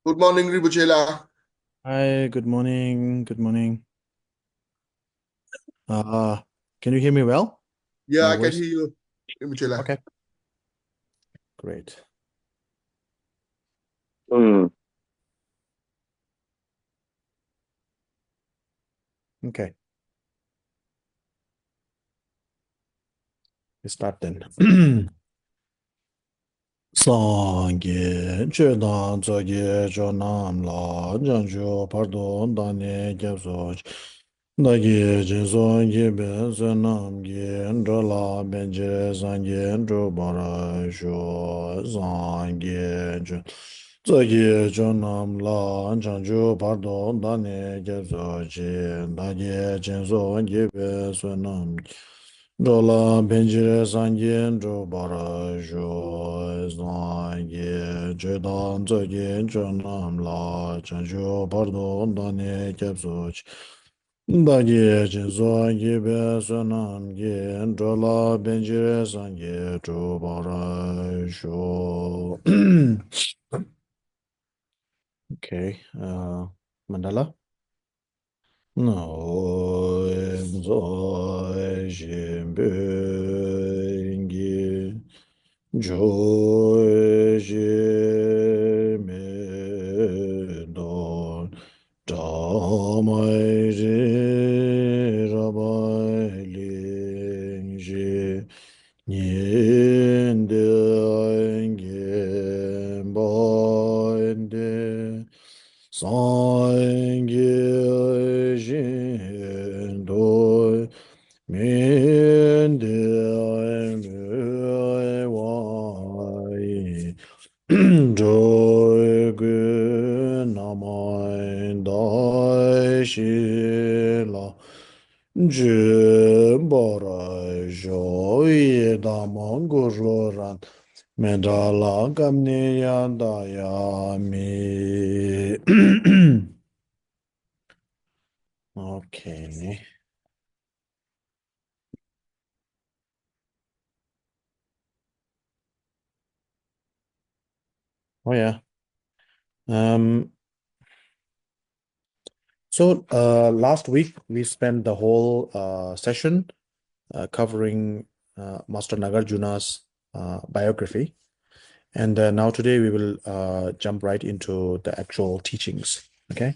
Good morning, Rinpoche. Hi, good morning. Good morning. Uh, can you hear me well? Yeah, My I can voice? hear you, Rinpoche. Okay, great. Mm. Okay, we start then. Sangye, chedan, zogye, jonam, la, janjo, pardon, dane, gyabzoj. Dagi, jinson, gibe, zenam, gendro, la, benje, zangye, ndro, bara, sho, zangye, zogye, jonam, la, janjo, pardon, dane, gyabzoj. Dagi, jinson, gibe, zenam, Dola Benjire Sangye Bara Jo Sangye Jedan Zoge Jonam La Chanjo Pardon Dane Kepsoch Dagi Jinso Gibe Sonam Ge Dola Benjire Sangye Bara Jo. Okay, Mandala. No, Zoe Jimbengi. Joe Damai Rabai Ling Nian De Angen Bande Sangye Jin Doi Min De Wai Joy Gun Namai Dai Shila Jimbara Joy Damanguroran Medala Gamniya Dayami. Okay. Oh yeah. Um, Last week we spent the whole session covering Master Nagarjuna's biography. And now today we will jump right into the actual teachings. Okay.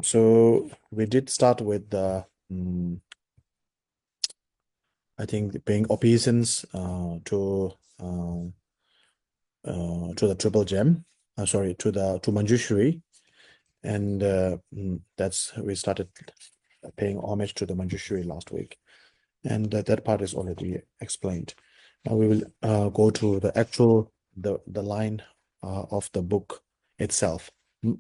So we did start with the, I think, paying obeisance to the Triple Gem. Sorry, to Manjushri, and that's we started paying homage to the Manjushri last week, and that part is already explained. Now we will go to the actual the line of the book itself. Mm,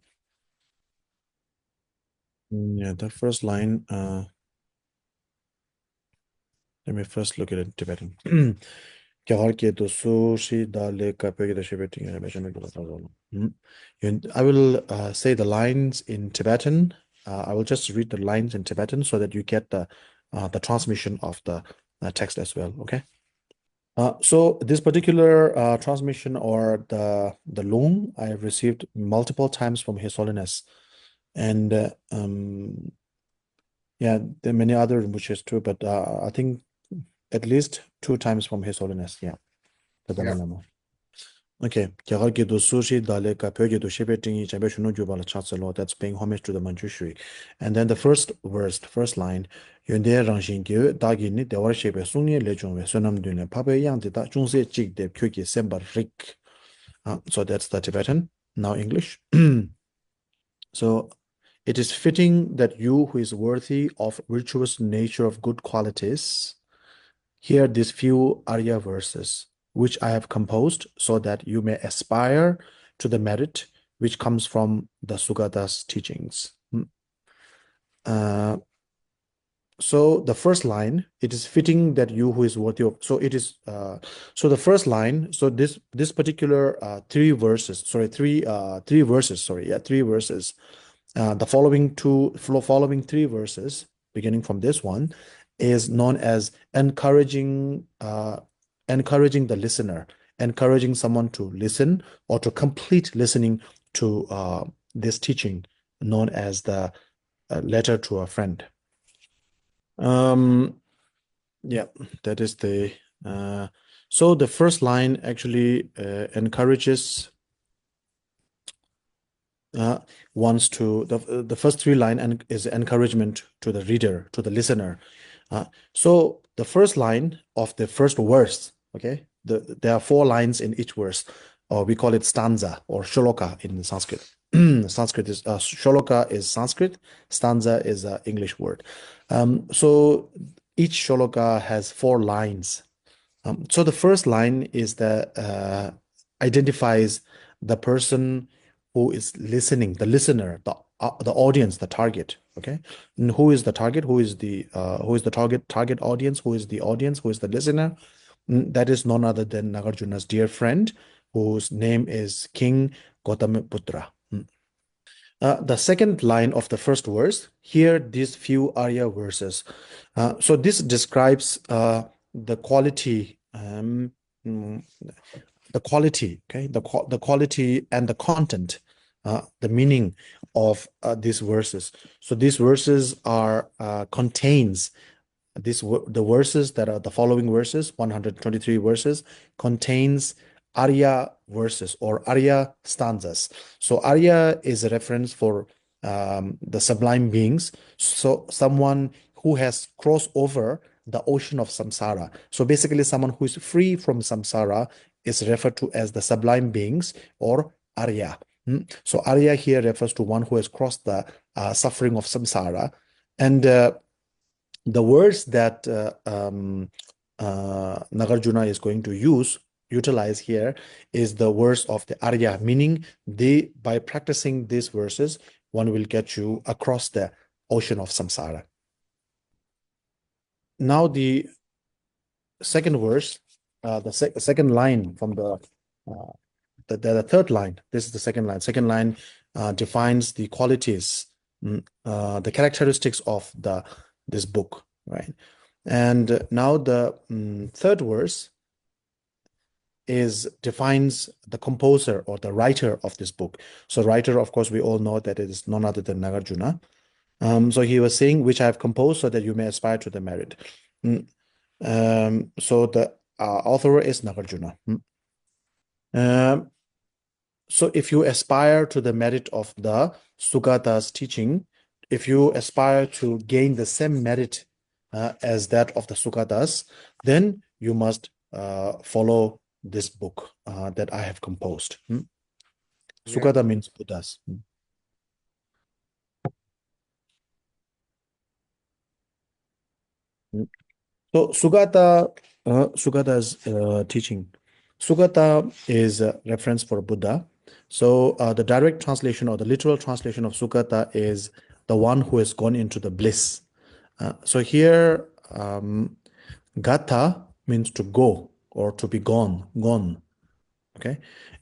Yeah, the first line. Let me first look at it in Tibetan. I will say the lines in Tibetan. I will just read the lines in Tibetan so that you get the transmission of the text as well. Okay. So this particular transmission or the loom I have received multiple times from His Holiness, and yeah, there are many other wishes too, but I think at least two times from His Holiness. Yeah, the Dalai Yeah. Lama. Okay, Kyagalkido Sushi Daleka Pyogedo Shepe Tingi Chabe Shunu Jubala Chatselo, that's paying homage to the Manjushri. And then the first verse, the first line, Yunde Rangshin Gyu, Dagi Ni Dewar Shepe Sunye Lechungwe, Sunam Dune, Pape Yang de Da Jungse Jig de Pyoge Semba Rik. So that's the Tibetan. Now English. So it is fitting that you who is worthy of virtuous nature of good qualities hear these few Arya verses, which I have composed so that you may aspire to the merit which comes from the Sugata's teachings. Uh, so the first line, it is fitting that you who is worthy of. So it is. So the first line. So this particular three verses. Sorry, three verses. Sorry, yeah, three verses. The following three verses, beginning from this one, is known as encouraging the listener, encouraging someone to listen or to complete listening to this teaching known as the letter to a friend. Yeah, that is the so the first line actually encourages wants to the first three line is encouragement to the reader, to the listener. So the first line of the first verse, okay, there are 4 lines in each verse, or we call it stanza or shloka in Sanskrit. Sanskrit is shloka is Sanskrit, stanza is an English word. So each shloka has 4 lines. So the first line is the identifies the person who is listening, the listener, the audience, the target. Okay, and who is the target? Who is the target audience? Who is the audience? Who is the listener? That is none other than Nagarjuna's dear friend, whose name is King Gautamputr. The second line of the first verse, here these few Arya verses. So this describes the quality, okay, the quality and the content, the meaning of these verses. So these verses are contains the verses that are the following verses, 123 verses, contains Arya verses or Arya stanzas. So Arya is a reference for the sublime beings. So someone who has crossed over the ocean of samsara. So basically someone who is free from samsara is referred to as the sublime beings or Arya. So Arya here refers to one who has crossed the suffering of samsara. And the words that Nagarjuna is going to utilize here is the words of the Arya, meaning by practicing these verses, one will get you across the ocean of samsara. Now the second verse, the second line from the third line, this is the second line. Second line defines the qualities, the characteristics of this book, right? And now the third verse defines the composer or the writer of this book. So writer, of course, we all know that it is none other than Nagarjuna. So he was saying, which I have composed so that you may aspire to the merit. So the author is Nagarjuna. So if you aspire to the merit of the Sugata's teaching, if you aspire to gain the same merit as that of the Sugatas, then you must follow this book that I have composed. Sugata means Buddhas. So Sugata's teaching. Sugata is a reference for Buddha. So the direct translation or the literal translation of Sugata is the one who has gone into the bliss. So here, Gata means to go or to be gone. Okay.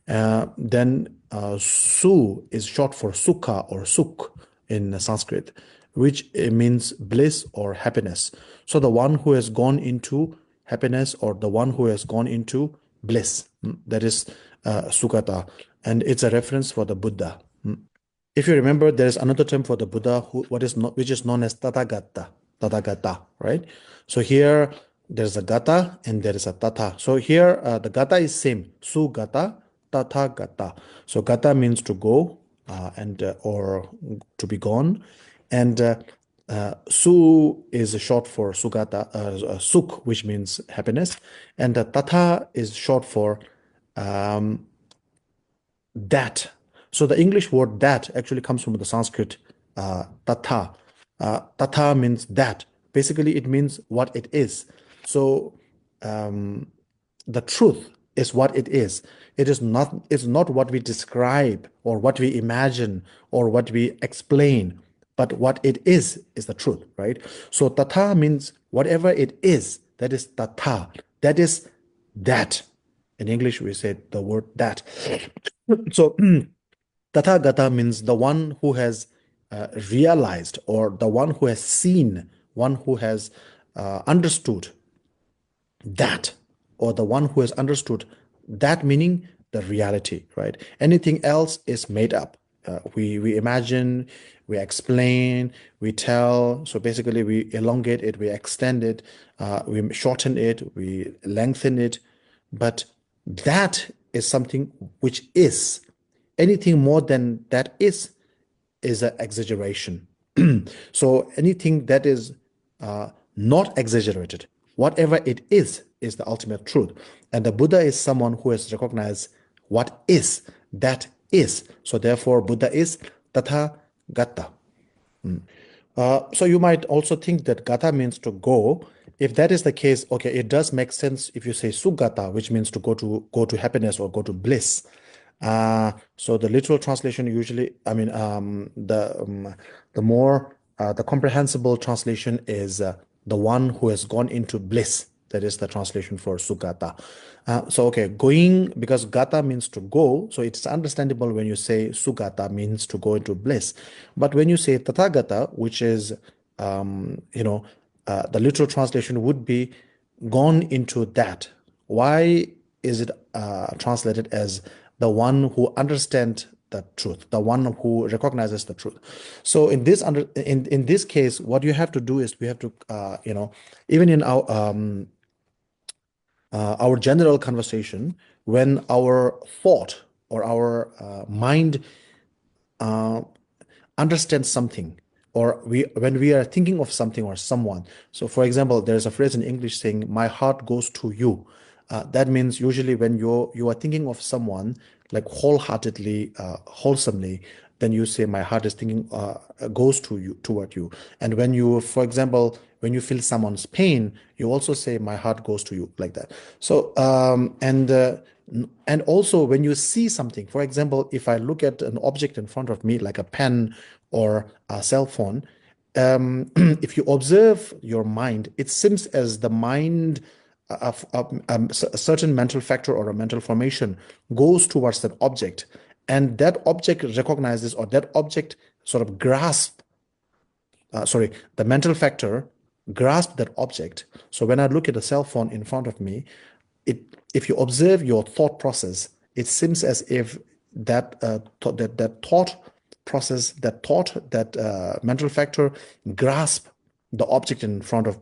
Then Su is short for Sukha or Sukh in Sanskrit, which means bliss or happiness. So the one who has gone into happiness or the one who has gone into bliss, that is Sukata. And it's a reference for the Buddha. If you remember, there is another term for the Buddha which is known as Tathagata, right? So here there's a Gata and there is a Tatha. So here the Gata is same, Sugata, Tathagata. So Gata means to go or to be gone, and Su is short for Sugata, Sukh, which means happiness, and the Tatha is short for that. So the English word that actually comes from the Sanskrit tatha. Tatha means that. Basically, it means what it is. So the truth is what it is. It's not what we describe or what we imagine or what we explain, but what it is the truth, right? So tatha means whatever it is, that is tatha. That is that. In English, we say the word that. So Tathagata means the one who has realized or the one who has seen, one who has understood that, or the one who has understood that, meaning the reality, right? Anything else is made up. We imagine, we explain, we tell. So basically, we elongate it, we extend it, we shorten it, we lengthen it. But that is something which is. Anything more than that is an exaggeration. So anything that is not exaggerated, whatever it is the ultimate truth. And the Buddha is someone who has recognized what is, that is. So therefore, Buddha is Tathagata. So you might also think that gata means to go. If that is the case, okay, it does make sense if you say sugata, which means to go to happiness or go to bliss. So the literal translation usually, I mean, the more the comprehensible translation is the one who has gone into bliss. That is the translation for sugata. So okay, going, because gata means to go, so it's understandable when you say sugata means to go into bliss. But when you say tathagata, which is the literal translation would be gone into that. Why is it translated as the one who understands the truth, the one who recognizes the truth? So in this case, what you have to do is we have to even in our general conversation, when our thought or our mind understands something, or when we are thinking of something or someone. So for example, there's a phrase in English saying my heart goes to you. That means usually when you are thinking of someone like wholeheartedly, wholesomely, then you say my heart is thinking goes to you, toward you. And when you, for example, when you feel someone's pain, you also say my heart goes to you, like that. So and also when you see something, for example, if I look at an object in front of me like a pen or a cell phone, if you observe your mind, it seems as the mind of a certain mental factor or a mental formation goes towards that object, and that object recognizes, or that object sort of grasp, the mental factor grasp that object. So when I look at a cell phone in front of me, if you observe your thought process, it seems as if that thought process, that mental factor grasp the object in front of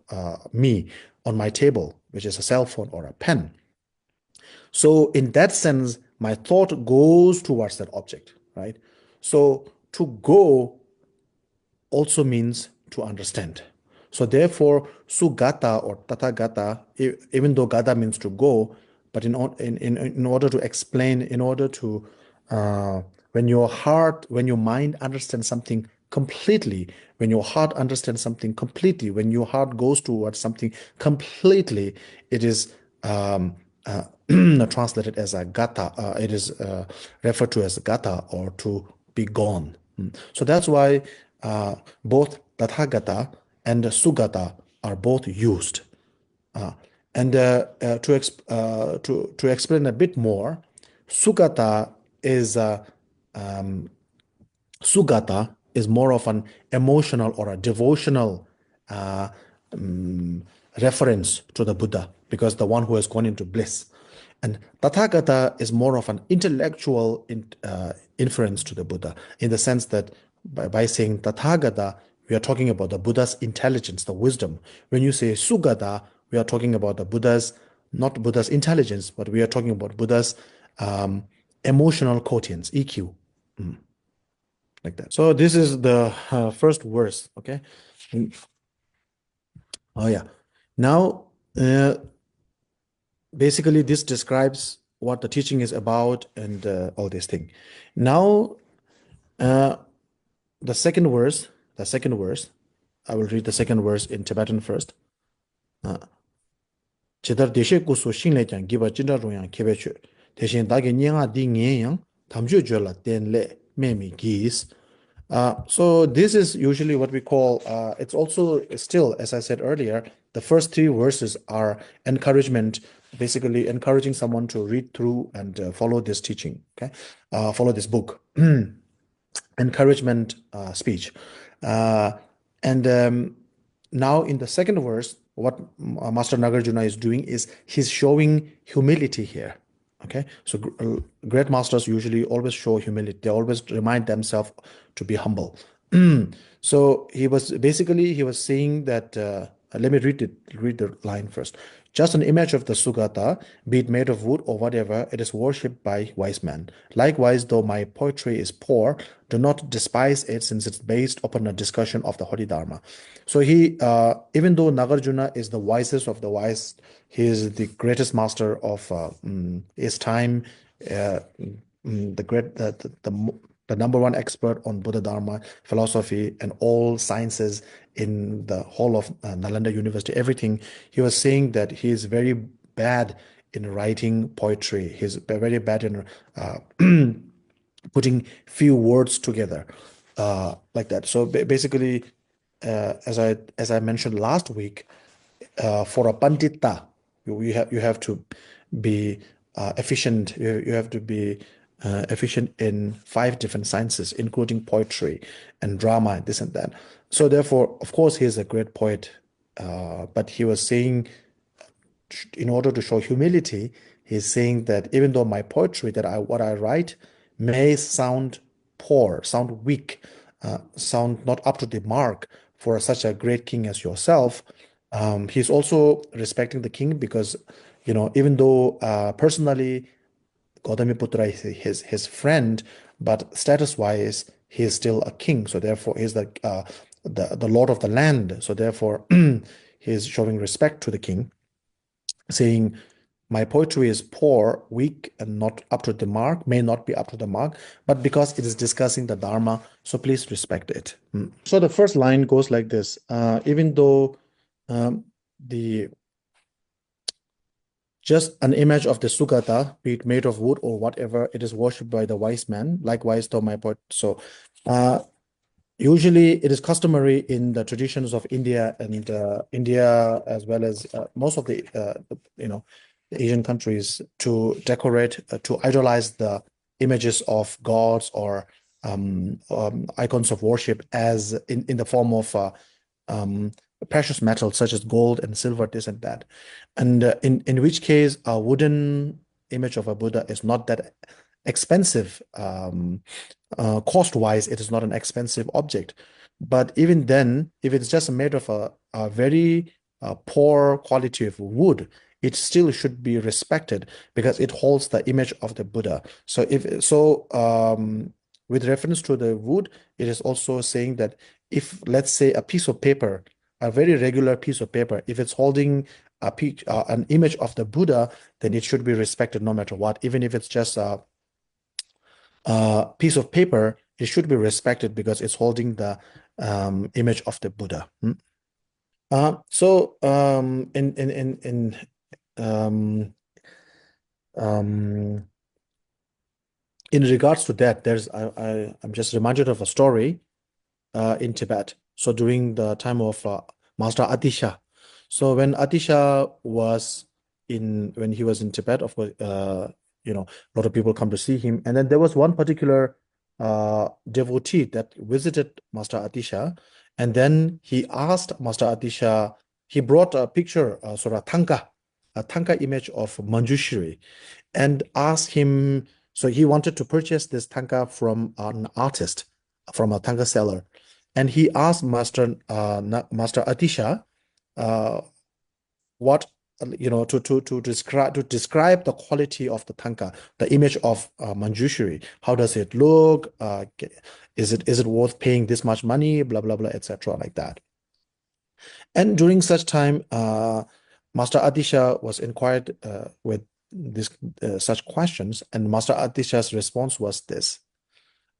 me on my table, which is a cell phone or a pen. So in that sense, my thought goes towards that object, right? So to go also means to understand. So therefore, sugata or tathagata, even though gata means to go, but in order to explain, in order to when your mind understands something completely, when your heart understands something completely, when your heart goes towards something completely, it is translated as a gata. It is referred to as gata, or to be gone. So that's why both tathagata and sugata are both used. And to explain a bit more, sugata is sugata is more of an emotional or a devotional reference to the Buddha, because the one who has gone into bliss. And Tathagata is more of an intellectual inference to the Buddha, in the sense that by saying Tathagata, we are talking about the Buddha's intelligence, the wisdom. When you say Sugata, we are talking about the Buddha's, not Buddha's intelligence, but we are talking about Buddha's emotional quotients, EQ. Like that. So this is the first verse, okay? Oh yeah. Now, basically this describes what the teaching is about and all this thing. Now, the second verse, I will read the second verse in Tibetan first. Chedar deshe kusu shingle kyang giba jinda rongyang kebechu. Deshin dagi nyanga di nyang tamju jola tenle memi gis. So this is usually what we call, it's also still, as I said earlier, the first three verses are encouragement, basically encouraging someone to read through and follow this teaching, okay? Follow this book. Encouragement speech. And now in the second verse, what Master Nagarjuna is doing is he's showing humility here. Okay, so great masters usually always show humility. They always remind themselves to be humble. So he was saying that. Let me read the line first. Just an image of the Sugata, be it made of wood or whatever, it is worshipped by wise men. Likewise, though my poetry is poor, do not despise it, since it's based upon a discussion of the Holy Dharma. So even though Nagarjuna is the wisest of the wise, he is the greatest master of his time, uh, the great, the number one expert on Buddha Dharma, philosophy, and all sciences in the whole of Nalanda University, everything. He was saying that he is very bad in writing poetry. He's very bad in uh, putting few words together like that. So basically, as I mentioned last week, for a pandita, you have to be efficient. You have to be efficient in 5 different sciences, including poetry and drama and this and that. So therefore, of course, he is a great poet, but he was saying, in order to show humility, he's saying that even though my poetry, what I write may sound poor, sound weak, sound not up to the mark for such a great king as yourself, he's also respecting the king because, even though personally Gautamiputra is his friend, but status-wise, he is still a king. So therefore, he's the lord of the land. So therefore, he is showing respect to the king, saying, my poetry is poor, weak, and not up to the mark, may not be up to the mark, but because it is discussing the Dharma, so please respect it. So the first line goes like this. Even though the just an image of the Sugata, be it made of wood or whatever, it is worshipped by the wise man. Likewise, though my poet. So usually, it is customary in the traditions of India and India, as well as most of the Asian countries, to decorate, to idolize the images of gods or icons of worship as in the form of um, precious metals such as gold and silver, this and that. And in which case, a wooden image of a Buddha is not that expensive. Cost-wise, it is not an expensive object. But even then, if it's just made of a very poor quality of wood, it still should be respected because it holds the image of the Buddha. So with reference to the wood, it is also saying that if, let's say, a piece of paper, a very regular piece of paper, if it's holding an image of the Buddha, then it should be respected no matter what, even if it's just a piece of paper, it should be respected because it's holding the image of the Buddha. So um, um, in regards to that, I'm just reminded of a story in Tibet. So during the time of Master Atisha, so when Atisha when he was in Tibet, of course, a lot of people come to see him, and then there was one particular devotee that visited Master Atisha, and then he asked Master Atisha. He brought a picture, sort of a tanka image of Manjushri, and asked him. So he wanted to purchase this tanka from an artist, from a tanka seller, and he asked Master Atisha, uh, what to describe the quality of the tanka, the image of Manjushri. How does it look? Is it worth paying this much money? Blah blah blah, etc. Like that. And during such time, Master Atisha was inquired with this such questions, and Master Atisha's response was this.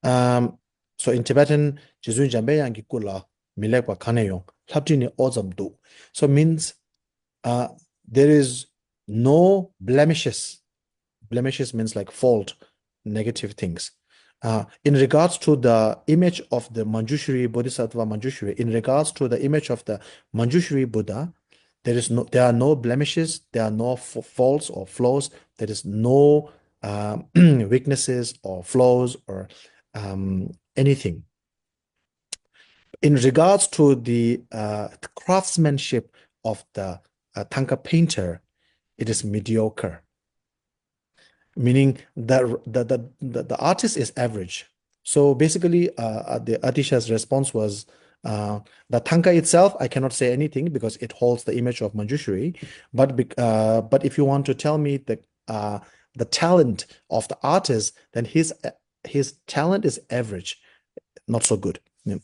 Um, so in Tibetan, "Jizun jambe yang kikula milekwa kaneyong laptini ozamdu." So means uh, there is no blemishes. Blemishes means like fault, negative things. In regards to the image of the Manjushri Bodhisattva Manjushri, in regards to the image of the Manjushri Buddha, there are no blemishes, there are no faults or flaws, there is no weaknesses or flaws or anything. In regards to the craftsmanship of the tanka painter, it is mediocre. meaning the artist is average. So basically, the Atisha's response was, the Tanka itself, I cannot say anything because it holds the image of Manjushri. But if you want to tell me the talent of the artist, then his talent is average, not so good. Yeah.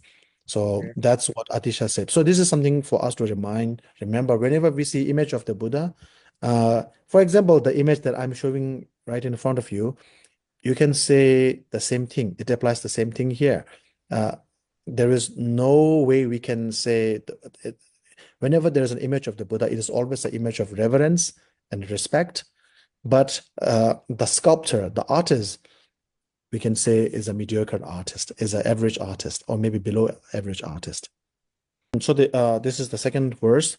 So Okay. that's what Atisha said. So this is something for us to remember whenever we see image of the Buddha. For example, the image that I'm showing right in front of you, you can say the same thing. It applies the same thing here. Uh, there is no way we can say whenever there is an image of the Buddha, it is always an image of reverence and respect. But the sculptor, the artist, we can say is a mediocre artist, is an average artist, or maybe below average artist. And so this is the second verse.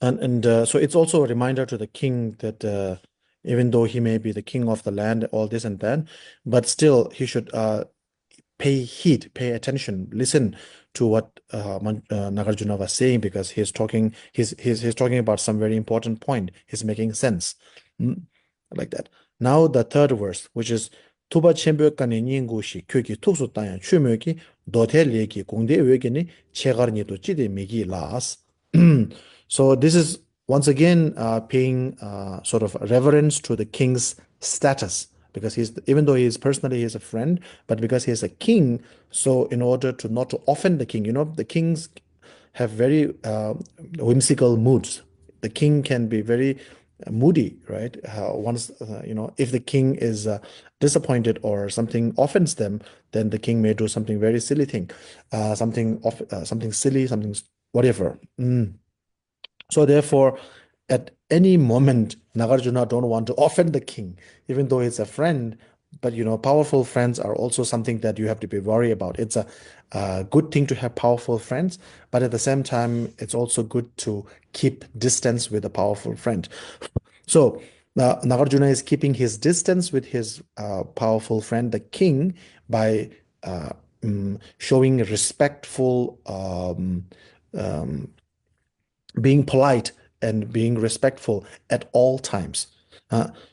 And so it's also a reminder to the king that even though he may be the king of the land, all this and that, but still he should pay heed, pay attention, listen to what Nagarjuna was saying, because he's talking about some very important point. He's making sense. Like that. Now the third verse, which is Tuba Chembyo Kane Nyingushi Kyoki Tuksu Tanya Chumyoki Dote Leki Kungde Wegeni Chegarni to Chide Migi Las. So this is once again paying sort of reverence to the king's status, because even though personally he's a friend, but because he is a king, so in order to not to offend the king, the kings have very whimsical moods. The king can be very moody, right? Once if the king is disappointed or something offends them, then the king may do something very silly thing, something silly, something whatever. So therefore, at any moment, Nagarjuna don't want to offend the king, even though he's a friend. But powerful friends are also something that you have to be worried about. It's a good thing to have powerful friends, but at the same time, it's also good to keep distance with a powerful friend. So Nagarjuna is keeping his distance with his powerful friend, the king, by showing respectful being polite and being respectful at all times.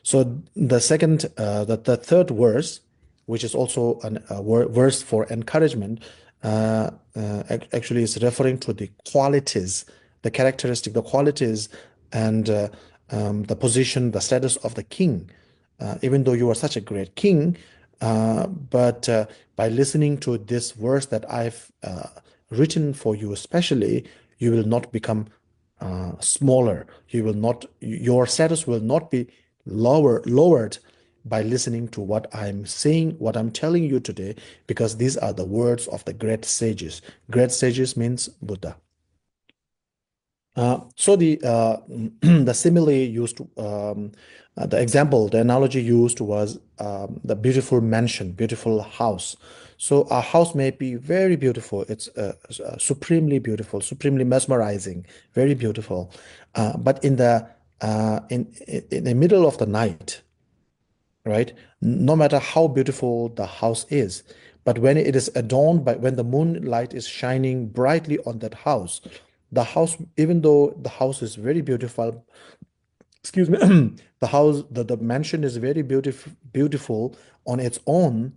So the third verse, which is also a verse for encouragement, actually is referring to the qualities, the characteristic, the qualities, and the position, the status of the king. Even though you are such a great king, but by listening to this verse that I've written for you, especially, you will not become smaller. Your status will not be lowered by listening to what I'm saying, what I'm telling you today, because these are the words of the great sages. Great sages means Buddha. So the simile used, the example, the analogy used was the beautiful mansion, beautiful house. So a house may be very beautiful. It's supremely beautiful, supremely mesmerizing, very beautiful. But in the middle of the night, right? No matter how beautiful the house is, but when it is adorned when the moonlight is shining brightly on that house, even though the house is very beautiful, excuse me, the mansion is very beautiful on its own,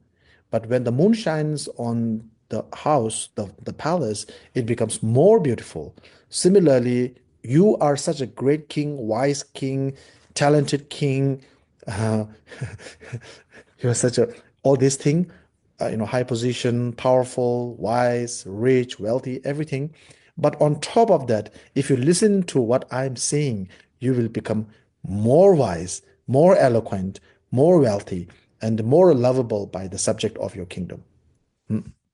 but when the moon shines on the house, the palace, it becomes more beautiful. Similarly, you are such a great king, wise king, talented king. Uh, you're such a all these thing, high position, powerful, wise, rich, wealthy, everything. But on top of that, if you listen to what I'm saying, you will become more wise, more eloquent, more wealthy, and more lovable by the subject of your kingdom.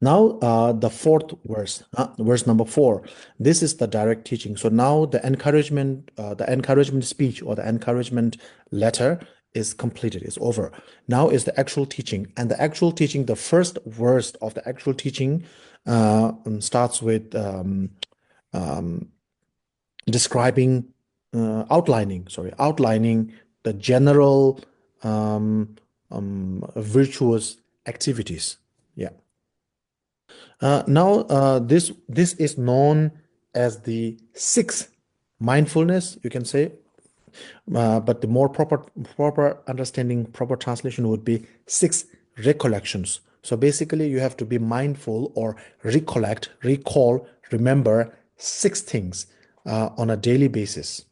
Now, the fourth verse, verse number 4. This is the direct teaching. So now the encouragement speech or the encouragement letter is completed, is over. Now is the actual teaching, and the actual teaching, the first verse of the actual teaching, starts with describing, outlining the general virtuous activities. Yeah. Now, this is known as the sixth mindfulness, you can say, But the more proper understanding, proper translation would be 6 recollections. So basically, you have to be mindful or recollect, recall, remember 6 things on a daily basis.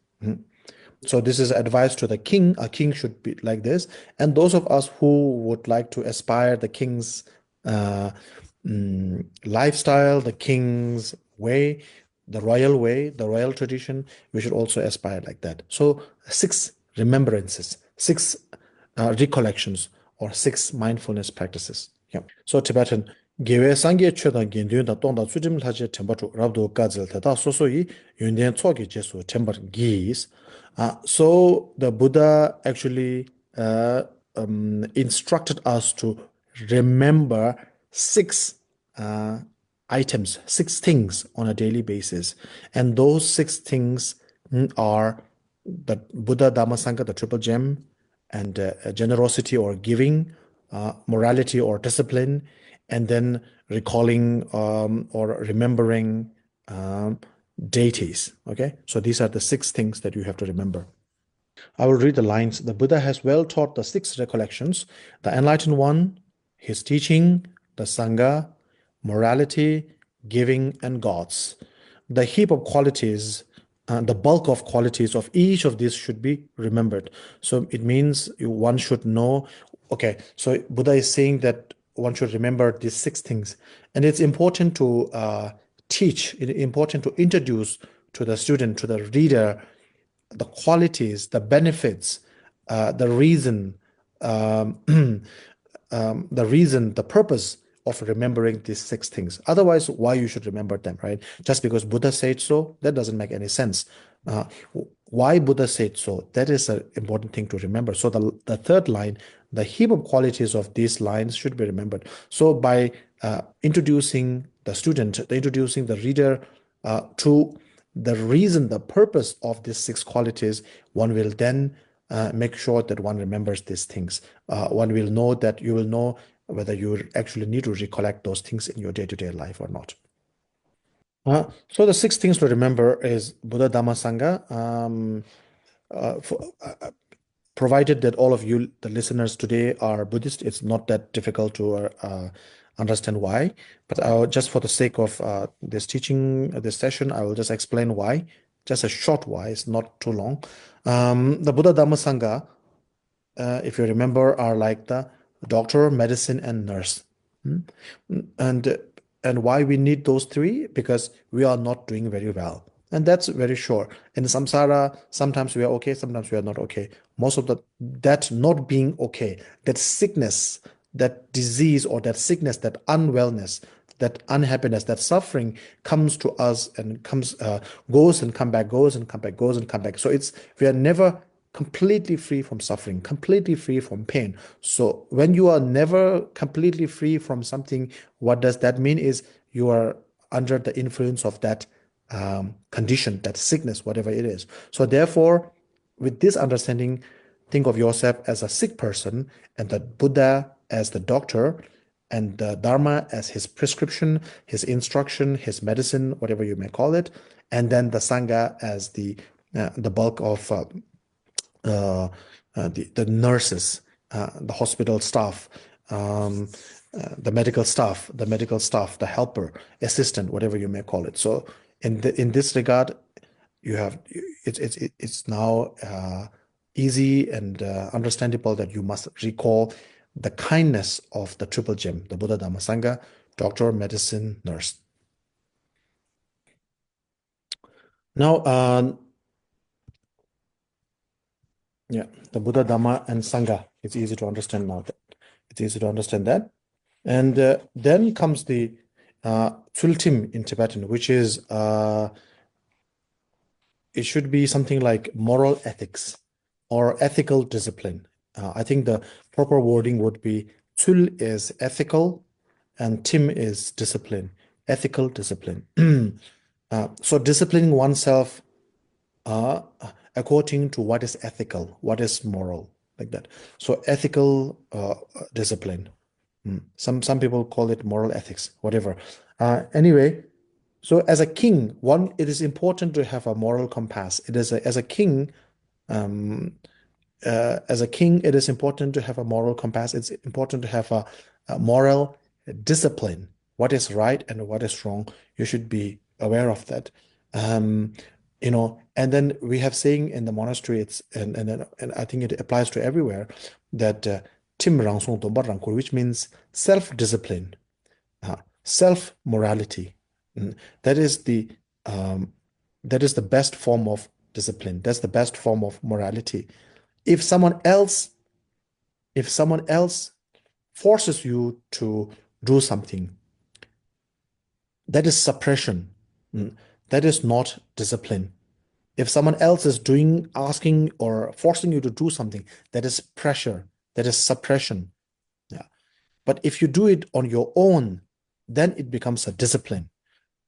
So this is advice to the king. A king should be like this. And those of us who would like to aspire the king's uh, lifestyle, the king's way, the royal tradition, we should also aspire like that. So 6 remembrances, 6 recollections, or 6 mindfulness practices. Yeah. So Tibetan. Gewe sangye chodan gendun da tongda tsujim laje tembachu rabdo gazil da soso yi yunden tsogi jesu tembar gis. So the Buddha actually instructed us to remember 6 items, 6 things on a daily basis. And those 6 things are the Buddha, Dhamma, Sangha, the triple gem, and generosity or giving, morality or discipline, and then recalling or remembering deities. Okay, so these are the 6 things that you have to remember. I will read the lines. The Buddha has well taught the 6 recollections: the enlightened one, his teaching, the Sangha, morality, giving, and gods. The heap of qualities, the bulk of qualities of each of these should be remembered. So it means one should know. Okay, so Buddha is saying that one should remember these 6 things. And it's important to teach, it's important to introduce to the student, to the reader, the qualities, the benefits, the reason, the purpose of remembering these 6 things. Otherwise, why you should remember them, right? Just because Buddha said so, that doesn't make any sense. Why Buddha said so, that is an important thing to remember. So the third line, the heap of qualities of these lines should be remembered. So by introducing the student, introducing the reader to the reason, the purpose of these 6 qualities, one will then make sure that one remembers these things. One will know that you will know whether you actually need to recollect those things in your day-to-day life or not. So the 6 things to remember is Buddha, Dhamma, Sangha. Provided that all of you, the listeners today, are Buddhist, it's not that difficult to understand why. But just for the sake of this teaching, this session, I will just explain why. Just a short why, it's not too long. The Buddha, Dhamma, Sangha, if you remember, are like the doctor, medicine, and nurse. And why we need those 3? Because we are not doing very well. And that's very sure. In samsara, sometimes we are okay, sometimes we are not okay. Most of that not being okay, that sickness, that disease or that sickness, that unwellness, that unhappiness, that suffering comes to us and goes and come back, goes and come back, goes and come back. So we are never completely free from suffering, completely free from pain. So when you are never completely free from something, what does that mean is you are under the influence of that condition, that sickness, whatever it is. So therefore, with this understanding, think of yourself as a sick person and the Buddha as the doctor and the Dharma as his prescription, his instruction, his medicine, whatever you may call it, and then the Sangha as the bulk of the nurses, the hospital staff, the medical staff, the helper, assistant, whatever you may call it. So in this regard, it's now easy and understandable that you must recall the kindness of the triple gem, the Buddha, Dhamma, Sangha, doctor, medicine, nurse. Now, yeah, the Buddha, Dhamma, and Sangha. It's easy to understand now. It's easy to understand that. And then comes the Tsultim in Tibetan, which is it should be something like moral ethics or ethical discipline. I think the proper wording would be Tsul is ethical and Tim is discipline, ethical discipline. So disciplining oneself according to what is ethical, what is moral, like that. So ethical discipline. Some people call it moral ethics, whatever. Anyway, so as a king, it is important to have a moral compass. It is as a king, Um, as a king, it is important to have a moral compass. It's important to have a moral discipline. What is right and what is wrong, you should be aware of that. Um, and then we have saying in the monastery, and I think it applies to everywhere, that Tim Rang Song Domba Rang Kur, which means self-discipline, self-morality. That is um, the best form of discipline. That's the best form of morality. If someone else, if someone else forces you to do something, that is suppression. That is not discipline. If someone else is doing, asking, or forcing you to do something, that is pressure. That is suppression. Yeah. But if you do it on your own, then it becomes a discipline.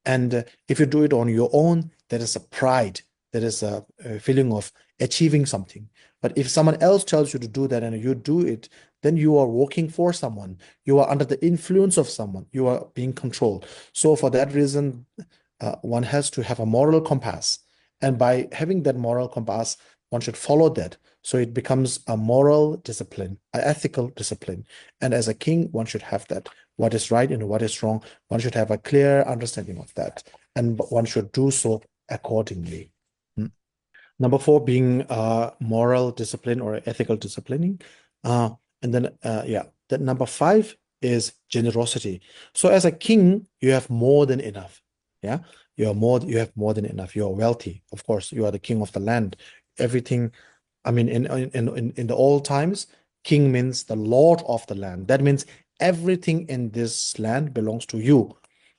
And if you do it on your own, there is a pride, there is a feeling of achieving something. But if someone else tells you to do that and you do it, then you are working for someone. You are under the influence of someone. You are being controlled. So for that reason, one has to have a moral compass. And by having that moral compass, one should follow that. So it becomes a moral discipline, an ethical discipline. And as a king, one should have that. What is right and what is wrong, one should have a clear understanding of that. And one should do so accordingly. Number four being moral discipline or ethical disciplining. And then, that number five is generosity. So as a king, you have more than enough. Yeah, you have more than enough. You are wealthy. Of course, you are the king of the land. Everything, I mean, in the old times, king means the lord of the land. That means everything in this land belongs to you.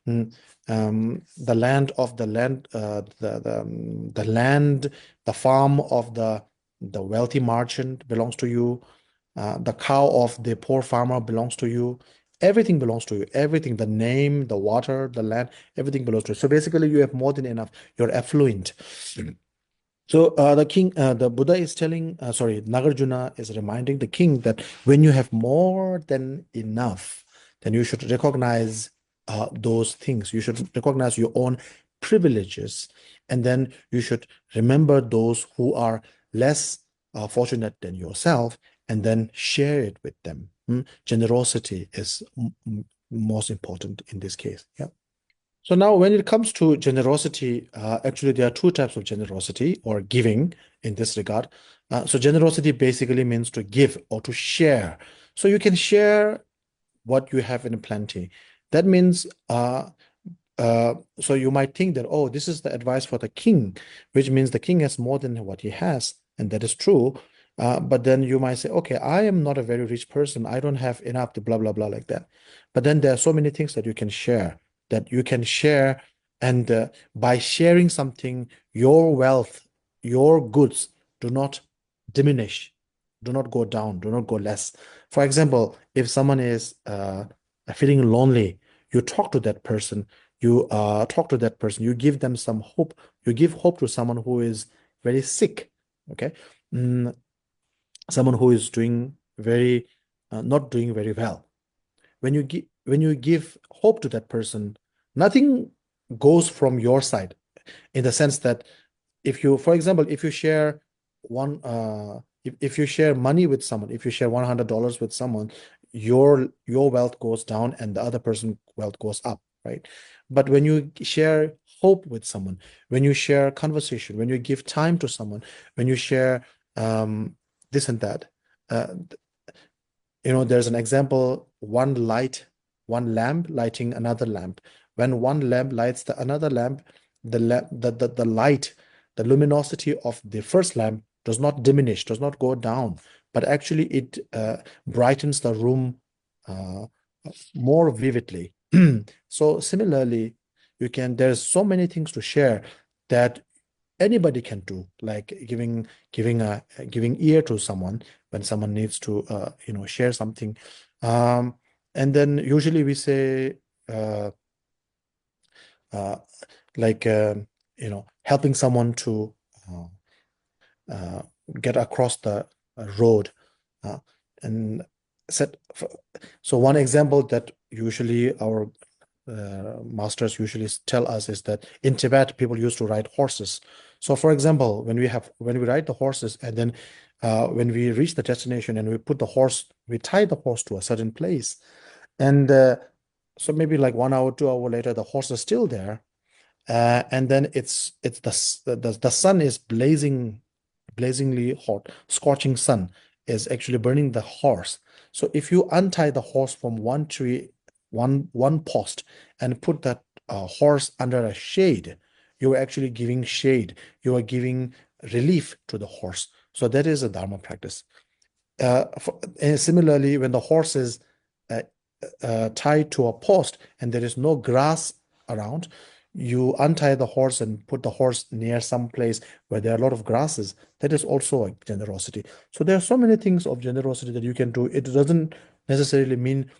Mm, the land of the land, the land, the farm of the wealthy merchant belongs to you. The cow of the poor farmer belongs to you. Everything belongs to you. Everything, the name, the water, the land, everything belongs to you. So basically, you have more than enough. You're affluent. So the Buddha is telling, Nagarjuna is reminding the king that when you have more than enough, then you should recognize those things. You should recognize your own privileges, and then you should remember those who are less fortunate than yourself, and then share it with them. Generosity is most important in this case. Yeah. So now when it comes to generosity, actually there are two types of generosity or giving in this regard. So generosity basically means to give or to share. So you can share what you have in plenty. That means, so you might think that, oh, this is the advice for the king, which means the king has more than what he has, and that is true. But then you might say, okay, I am not a very rich person. I don't have enough to blah, blah, blah like that. But then there are so many things that you can share. And by sharing something, your wealth, your goods do not diminish, do not go down, do not go less. For example, if someone is feeling lonely, you talk to that person, you give them some hope, you give hope to someone who is very sick, okay? Mm, Someone who is doing very not doing very well. When you give hope to that person, nothing goes from your side, in the sense that, if you, for example, if you share one if you share money with someone, if you share $100 with someone, your wealth goes down and the other person's wealth goes up, right? But when you share hope with someone, when you share conversation, when you give time to someone, when you share this and that, uh, there's an example, one lamp lighting another lamp. When one lamp lights the another lamp, the light, the luminosity of the first lamp does not diminish, does not go down, but actually it brightens the room uh, more vividly. So similarly, there's so many things to share that anybody can do, like giving ear to someone when someone needs to share something. And then usually we say uh, uh, like helping someone to uh, uh, get across the road, uh, and set so one example that usually our masters usually tell us is that in Tibet people used to ride horses. So for example, when we ride the horses and then when we reach the destination and we tie the horse to a certain place, and so maybe like 1 hour, 2 hour later, the horse is still there, and then it's the sun is blazingly hot, scorching sun is actually burning the horse. So if you untie the horse from one tree, one post, and put that horse under a shade, you are actually giving shade. You are giving relief to the horse. So that is a Dharma practice. And similarly, when the horse is uh, tied to a post and there is no grass around, you untie the horse and put the horse near some place where there are a lot of grasses. That is also a generosity. So there are so many things of generosity that you can do. It doesn't necessarily mean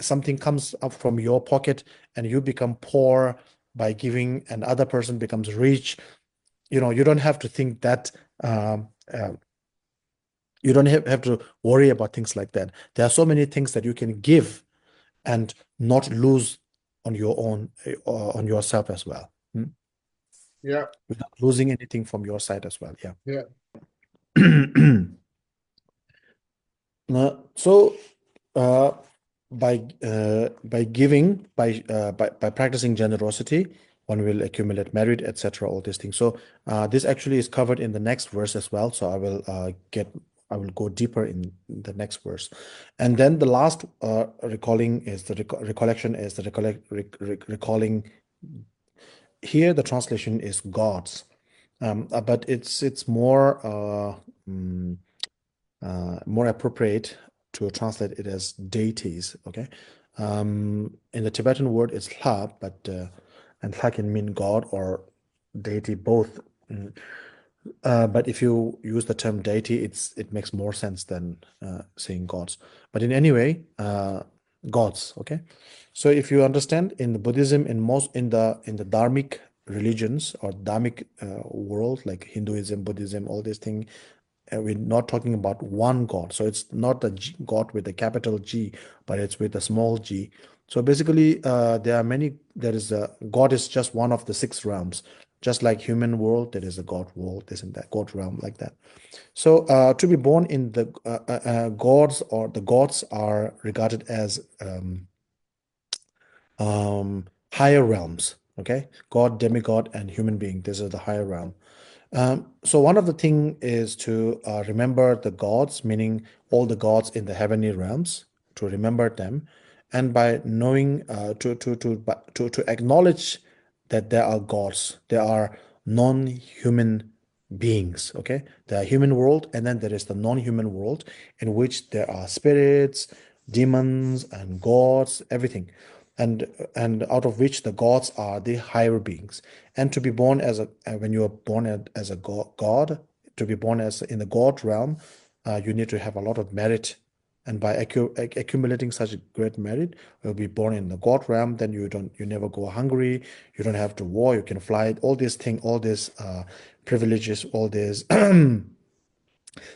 something comes up from your pocket and you become poor by giving and other person becomes rich. You don't have to think that um, uh, you don't have to worry about things like that. There are so many things that you can give and not lose on your own, on yourself as well, Yeah. without losing anything from your side as well. Yeah. Yeah. So, uh, by giving, by practicing generosity, one will accumulate merit, etc. All these things. So, this actually is covered in the next verse as well. So I will go deeper in the next verse, and then the last recollection is the recalling. Here, the translation is gods, but it's more appropriate to translate it as deities. Okay, in the Tibetan word it's la, but and la can mean God or deity both. But if you use the term deity, it makes more sense than saying gods. But in any way, gods. Okay, so if you understand in the Buddhism, in the Dharmic religions or Dharmic world like Hinduism, Buddhism, all these things, we're not talking about one God. So it's not the God with a capital G, but it's with a small g. So basically, there is a God is just one of the six realms. Just like human world, there is a God world, this and that, God realm, like that. So to be born in the gods, or the gods are regarded as higher realms. Okay, God, demigod, and human being. This is the higher realm. So one of the thing is to remember the gods, meaning all the gods in the heavenly realms, to remember them, and by knowing to acknowledge that there are gods, there are non-human beings. Okay, there are human world, and then there is the non-human world in which there are spirits, demons, and gods, everything, and out of which the gods are the higher beings. And to be born as a when you are born as a god, to be born as in the god realm, you need to have a lot of merit. And by accumulating such a great merit, you'll be born in the god realm. Then you never go hungry. You don't have to war. You can fly. All these things, all these privileges, all these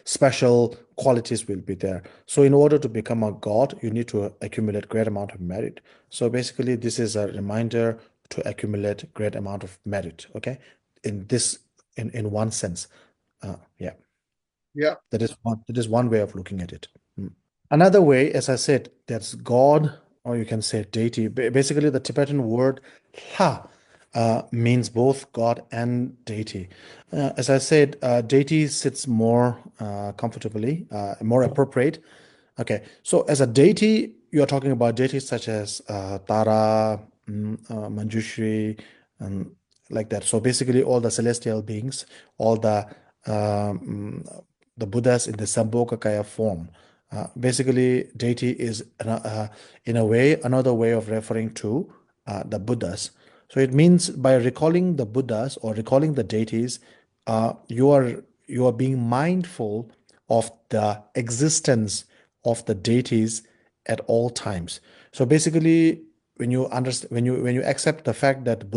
special qualities will be there. So in order to become a god, you need to accumulate great amount of merit. So basically, this is a reminder to accumulate great amount of merit. Okay, in one sense, yeah, Yeah. that is one way of looking at it. Another way, as I said, that's God, or you can say deity. Basically, the Tibetan word "ha" means both God and deity. As I said, deity sits more comfortably, more appropriate. Okay, so as a deity, you're talking about deities such as Tara, Manjushri, and like that. So basically, all the celestial beings, all the Buddhas in the Sambhogakaya form. Basically, deity is in a way another way of referring to the Buddhas. So it means by recalling the Buddhas or recalling the deities, you are being mindful of the existence of the deities at all times. So basically, when you understand, when you accept the fact that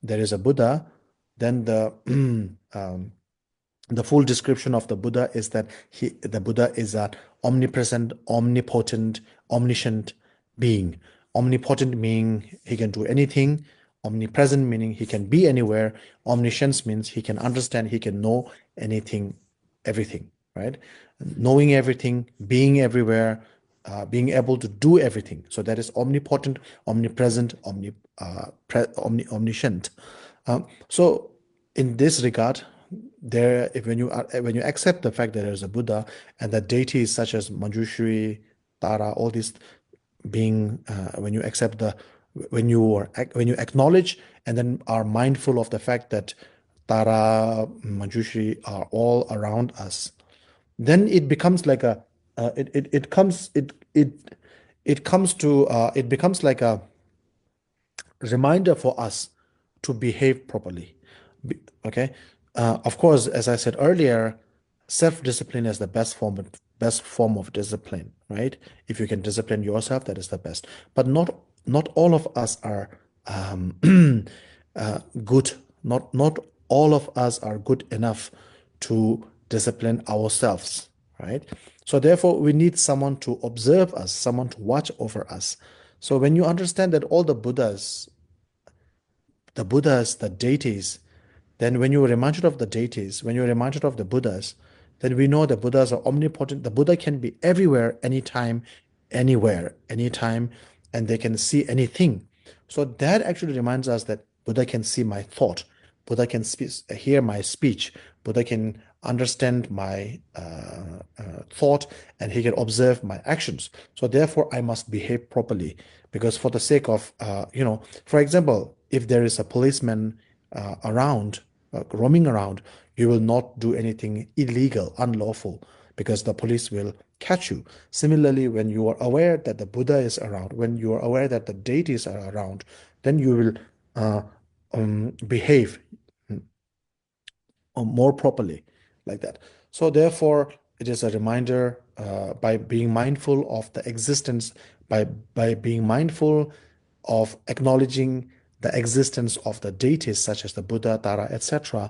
there is a Buddha, then the full description of the Buddha is that the Buddha is an omnipresent, omnipotent, omniscient being. Omnipotent meaning he can do anything. Omnipresent meaning he can be anywhere. Omniscience means he can understand, he can know anything, everything, right? Knowing everything, being everywhere, being able to do everything. So that is omnipotent, omnipresent, omniscient. So in this regard, when you accept the fact that there is a Buddha and that deities such as Manjushri, Tara, all these being when you acknowledge and then are mindful of the fact that Tara, Manjushri are all around us, then it becomes like a it comes to it becomes like a reminder for us to behave properly. Okay. Of course, as I said earlier, self-discipline is the best form of discipline, right? If you can discipline yourself, that is the best. But not all of us are good. Not all of us are good enough to discipline ourselves, right? So therefore, we need someone to observe us, someone to watch over us. So when you understand that all the Buddhas, the deities, then when you are reminded of the deities, when you're reminded of the Buddhas, then we know the Buddhas are omnipotent. The Buddha can be everywhere, anytime, anywhere, anytime, and they can see anything. So that actually reminds us that Buddha can see my thought. Buddha can hear my speech. Buddha can understand my thought, and he can observe my actions. So therefore, I must behave properly, because for the sake of, for example, if there is a policeman around, roaming around, you will not do anything illegal, unlawful, because the police will catch you. Similarly, when you are aware that the Buddha is around, when you are aware that the deities are around, then you will behave more properly, like that. So therefore, it is a reminder, by being mindful of the existence, by being mindful of acknowledging the existence of the deities such as the Buddha, Tara, etc.,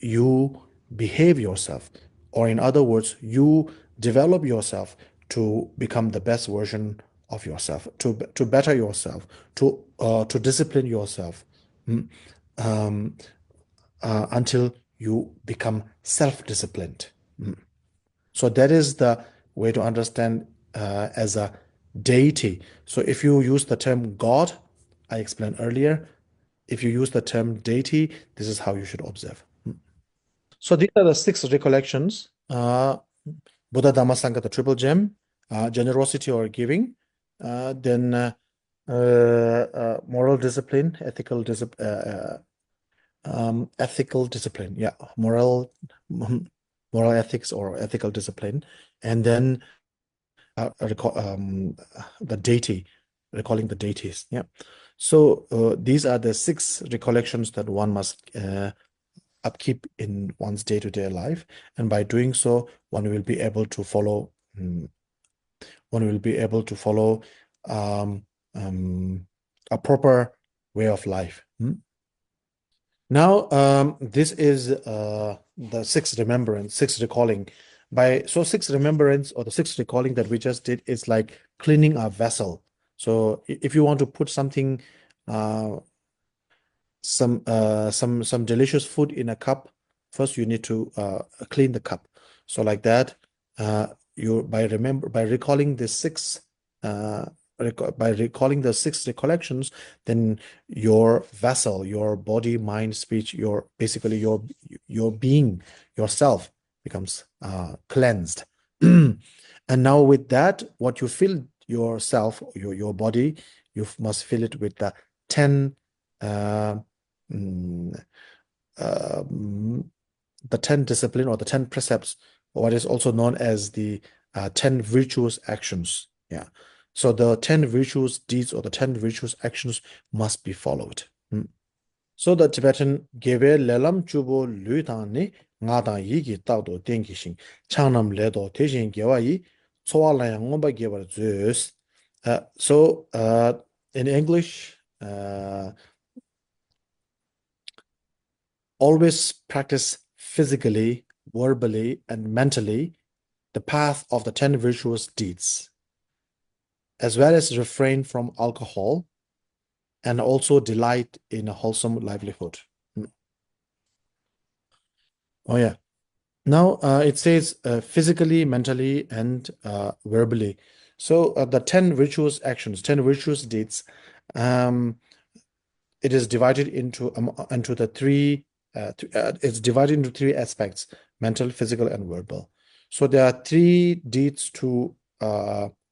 you behave yourself, or in other words, you develop yourself to become the best version of yourself, to better yourself, to discipline yourself, until you become self-disciplined. So that is the way to understand as a deity. So if you use the term God, I explained earlier, if you use the term deity, this is how you should observe. So these are the 6 recollections. Buddha, Dhamma, Sangha, the triple gem, generosity or giving, then moral discipline, ethical discipline, yeah, moral ethics or ethical discipline, and then the deity, recalling the deities. Yeah. So these are the 6 recollections that one must upkeep in one's day-to-day life, and by doing so, one will be able to follow. One will be able to follow a proper way of life. Now, this is the 6th remembrance, 6th recalling. So 6th remembrance or the 6th recalling that we just did is like cleaning our vessel. So if you want to put something, some delicious food in a cup, first you need to clean the cup. So like that, by recalling the 6 recollections, then your vessel, your body, mind, speech, basically your being, yourself becomes cleansed. And now with that, what you fill yourself, your body, you must fill it with the 10 the 10 discipline or the 10 precepts, what is also known as the 10 virtuous actions. Yeah. So the 10 virtuous deeds or the 10 virtuous actions must be followed. So the Tibetan gebe lelam chubo lu tang ni nga tang yi gi tao do den gi xing changnam le do te xin ge wa yi chowa la yang ngomba ge wa zeus. So in English, always practice physically, verbally, and mentally the path of the 10 virtuous deeds, as well as refrain from alcohol, and also delight in a wholesome livelihood. Oh yeah. Now it says physically, mentally, and verbally. So the 10 virtuous actions, 10 virtuous deeds, um, it is divided into the three. It's divided into three aspects: mental, physical, and verbal. So there are three deeds to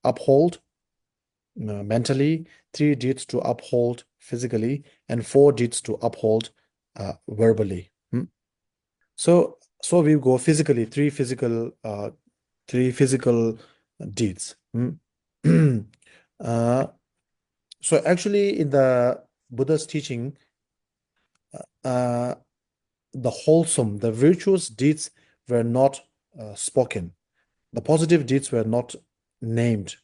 uphold mentally, three deeds to uphold physically, and four deeds to uphold verbally. So we go physically, three physical deeds. Uh, so actually, in the Buddha's teaching, uh, the virtuous deeds were not spoken. The positive deeds were not named.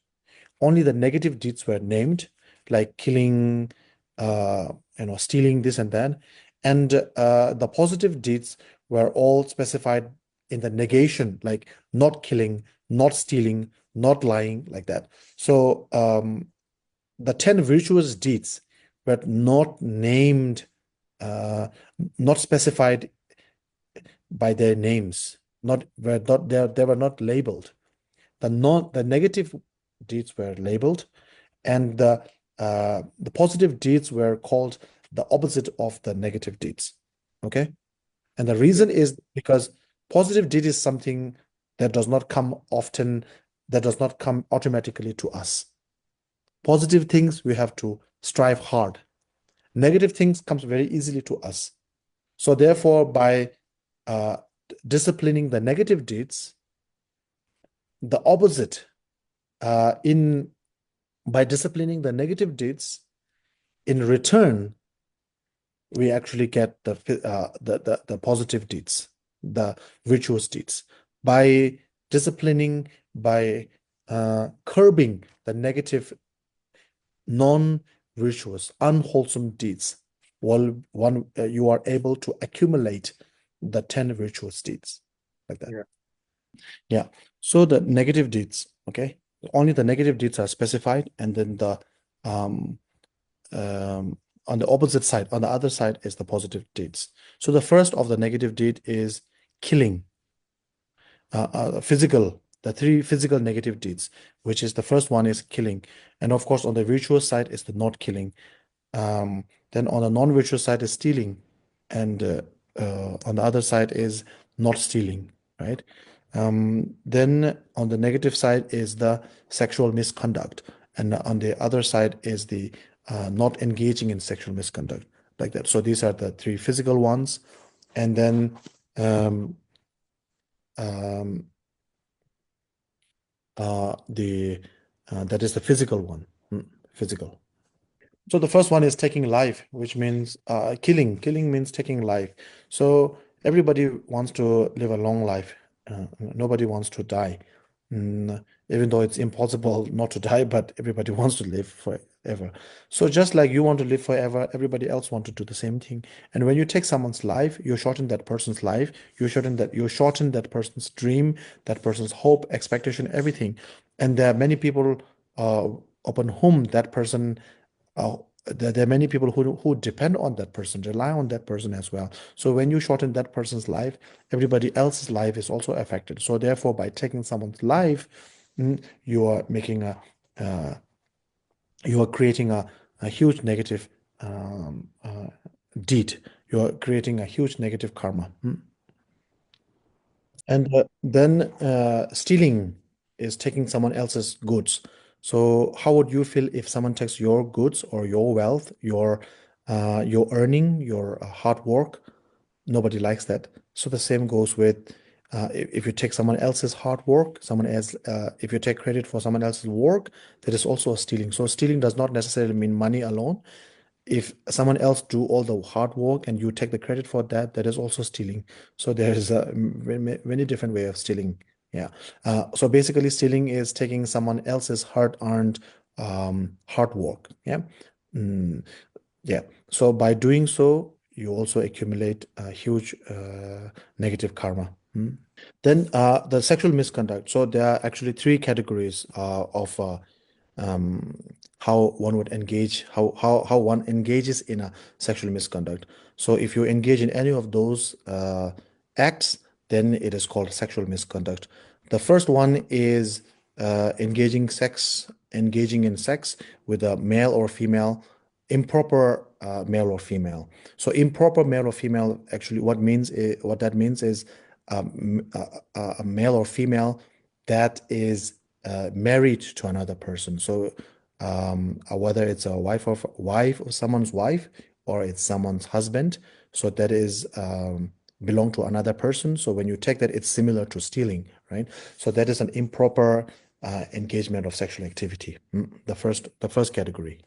Only the negative deeds were named, like killing, uh, stealing, this and that. And the positive deeds were all specified in the negation, like not killing, not stealing, not lying, like that. So the 10 virtuous deeds were not named, uh, not specified by their names, they were not labeled. The negative deeds were labeled, and the positive deeds were called the opposite of the negative deeds. Okay, and the Yeah. reason is because positive deed is something that does not come often, that does not come automatically to us. Positive things we have to strive hard. Negative things comes very easily to us. So therefore, by uh, disciplining the negative deeds, the opposite in by disciplining the negative deeds, in return, we actually get the positive deeds, the virtuous deeds. By disciplining, by curbing the negative, non-virtuous, unwholesome deeds, you are able to accumulate the 10 virtuous deeds, like that. Yeah. Yeah. So the negative deeds, okay? Only the negative deeds are specified, and then the um, um, on the opposite side, on the other side, is the positive deeds. So the first of the negative deed is killing, physical, the three physical negative deeds, which is the first one is killing. And of course, on the virtuous side is the not killing. Then on the non-virtuous side is stealing, and on the other side is not stealing, right? Then on the negative side is the sexual misconduct, and on the other side is the not engaging in sexual misconduct, like that. So these are the three physical ones, and then um, um, the that is the physical one, physical. So the first one is taking life, which means killing. Killing means taking life. So everybody wants to live a long life. Nobody wants to die. Even though it's impossible not to die, but everybody wants to live forever. So just like you want to live forever, everybody else want to do the same thing. And when you take someone's life, you shorten that person's life. You shorten that person's dream, that person's hope, expectation, everything. And there are many people uh, upon whom that person uh, there are many people who depend on that person, rely on that person as well. So when you shorten that person's life, everybody else's life is also affected. So therefore, by taking someone's life, you are making uh, you are creating a huge negative deed. You are creating a huge negative karma. And then stealing is taking someone else's goods. So how would you feel if someone takes your goods or your wealth, your earning, your hard work? Nobody likes that. So the same goes with if you take someone else's hard work, if you take credit for someone else's work, that is also a stealing. So stealing does not necessarily mean money alone. If someone else do all the hard work and you take the credit for that, that is also stealing. So there is a many different way of stealing. Yeah. So basically, stealing is taking someone else's hard-earned hard work. Yeah. Mm, yeah. So by doing so, you also accumulate a huge negative karma. Then the sexual misconduct. So there are actually three categories of um, how one would engage, how one engages in a sexual misconduct. So if you engage in any of those acts, then it is called sexual misconduct. The first one is engaging in sex with a male or female, improper male or female. So improper male or female, actually, what that means is a male or female that is married to another person. So whether it's a wife of someone's wife or it's someone's husband, so that is belong to another person. So when you take that, it's similar to stealing, right? So that is an improper engagement of sexual activity. The first category.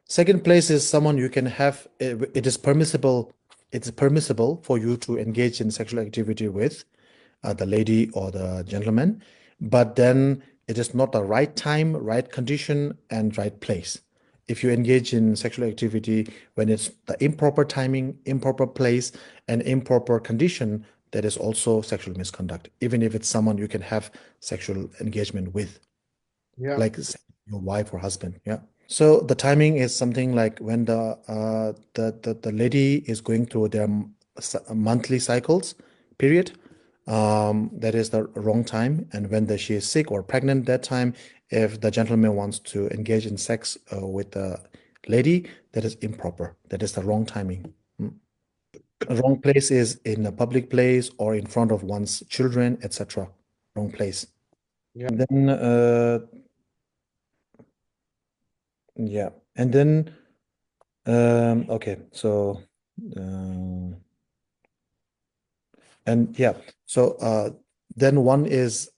Second place is someone you can have. It is permissible. It's permissible for you to engage in sexual activity with the lady or the gentleman, but then it is not the right time, right condition, and right place. If you engage in sexual activity when it's the improper timing, improper place, and improper condition, that is also sexual misconduct, even if it's someone you can have sexual engagement with, Yeah. like your wife or husband. Yeah. So the timing is something like when the lady is going through their monthly cycles period, that is the wrong time. And when she is sick or pregnant, that time, if the gentleman wants to engage in sex with the lady, that is improper. That is the wrong timing. A wrong place is in a public place or in front of one's children, etc. Wrong place. Yeah. And then yeah, and then okay, so and yeah, so then one is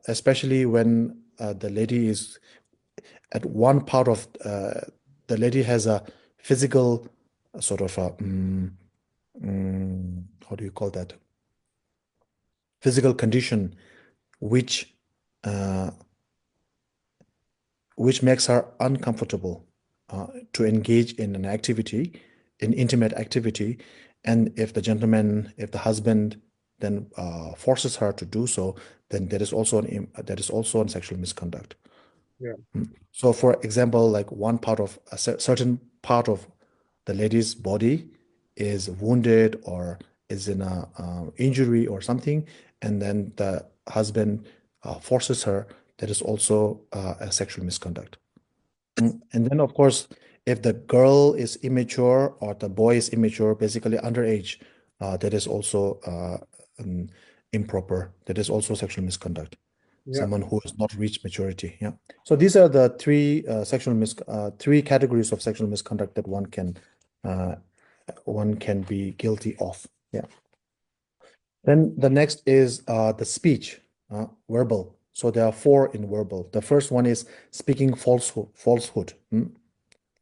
especially when the lady is at one part of the lady has a physical sort of a how do you call that? Physical condition which uh, which makes her uncomfortable to engage in an activity, in intimate activity. And if the husband then forces her to do so, then that is also an sexual misconduct. Yeah. So, for example, like one part of a certain part of the lady's body is wounded or is in a injury or something, and then the husband forces her, that is also a sexual misconduct. And then, of course, if the girl is immature or the boy is immature, basically underage, that is also improper. That is also sexual misconduct. Yeah. Someone who has not reached maturity. Yeah. So these are the three categories of sexual misconduct that uh, one can be guilty of. Yeah. Then the next is the speech, verbal. So there are four in verbal. The first one is speaking falsehood,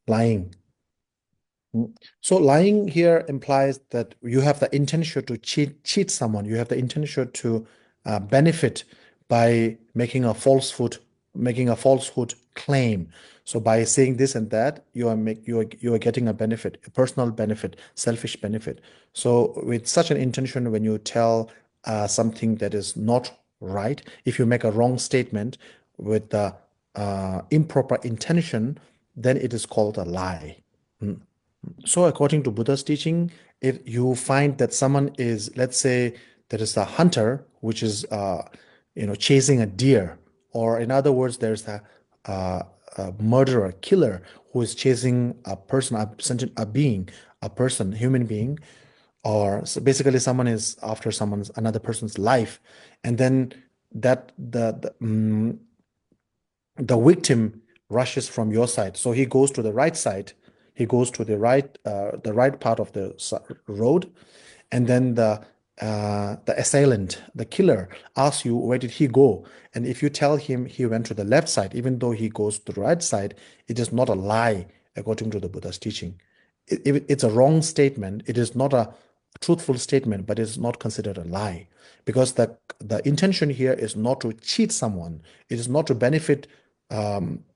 lying. So lying here implies that you have the intention to cheat someone. You have the intention to benefit by making a falsehood claim. So by saying this and that, you are getting a benefit, a personal benefit, selfish benefit. So with such an intention, when you tell something that is not right, if you make a wrong statement with the improper intention, then it is called a lie. So according to Buddha's teaching, if you find that someone is, let's say, there is a hunter which is, chasing a deer, or in other words, there's a murderer, killer who is chasing a person, a being, a person, human being, or so basically someone is after another person's life, and then that the victim rushes from your side. So he goes to the right side. He goes to the right part of the road, and then the assailant, the killer, asks you where did he go, and if you tell him he went to the left side, even though he goes to the right side, it is not a lie according to the Buddha's teaching. It's a wrong statement. It is not a truthful statement, but it's not considered a lie because the intention here is not to cheat someone. It is not to benefit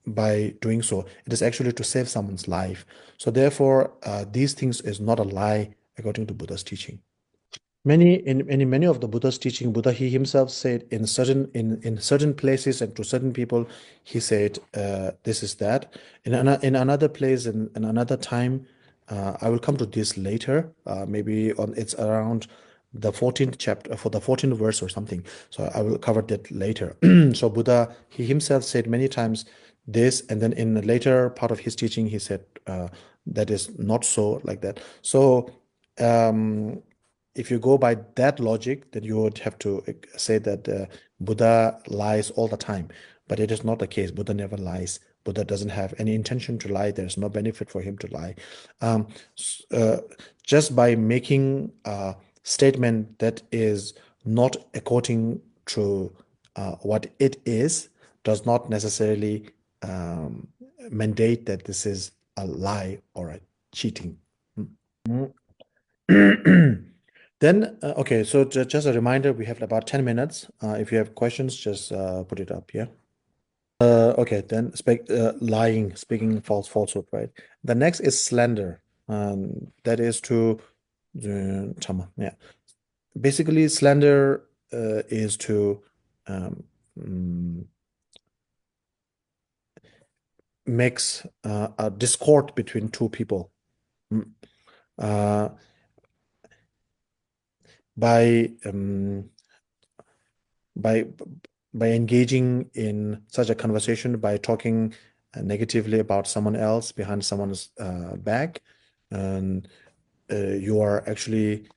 by doing so. It is actually to save someone's life. So therefore, these things is not a lie according to Buddha's teaching. In many of the Buddha's teaching, Buddha he himself said in certain places and to certain people, he said this is that. In another place in another time, I will come to this later. Maybe on it's around the 14th chapter for the 14th verse or something. So I will cover that later. So Buddha he himself said many times this, and then in the later part of his teaching, he said that is not so like that. So. If you go by that logic, then you would have to say that Buddha lies all the time. But it is not the case. Buddha never lies. Buddha doesn't have any intention to lie. There's no benefit for him to lie. Um, just by making a statement that is not according to what it is, does not necessarily mandate that this is a lie or a cheating. Then, okay, so just a reminder, we have about 10 minutes. If you have questions, just put it up, yeah? Okay, then lying, speaking falsehood, right? The next is slander. That is to, yeah. Basically, slander is to um, mix a discord between two people. Uh, by by by engaging in such a conversation, by talking negatively about someone else behind someone's back, and you are actually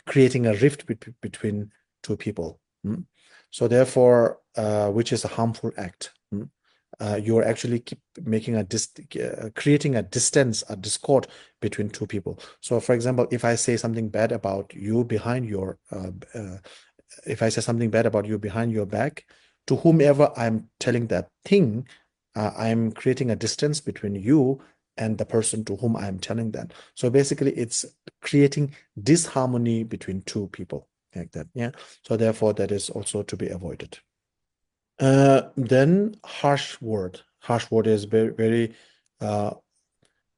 creating a rift between two people. So therefore, which is a harmful act. You are actually making creating a distance, a discord between two people. So, for example, if I say something bad about you behind your, if I say something bad about you behind your back, to whomever I'm telling that thing, I'm creating a distance between you and the person to whom I'm telling that. So basically, it's creating disharmony between two people like that. Yeah. So therefore, that is also to be avoided. Then harsh word. Harsh word is very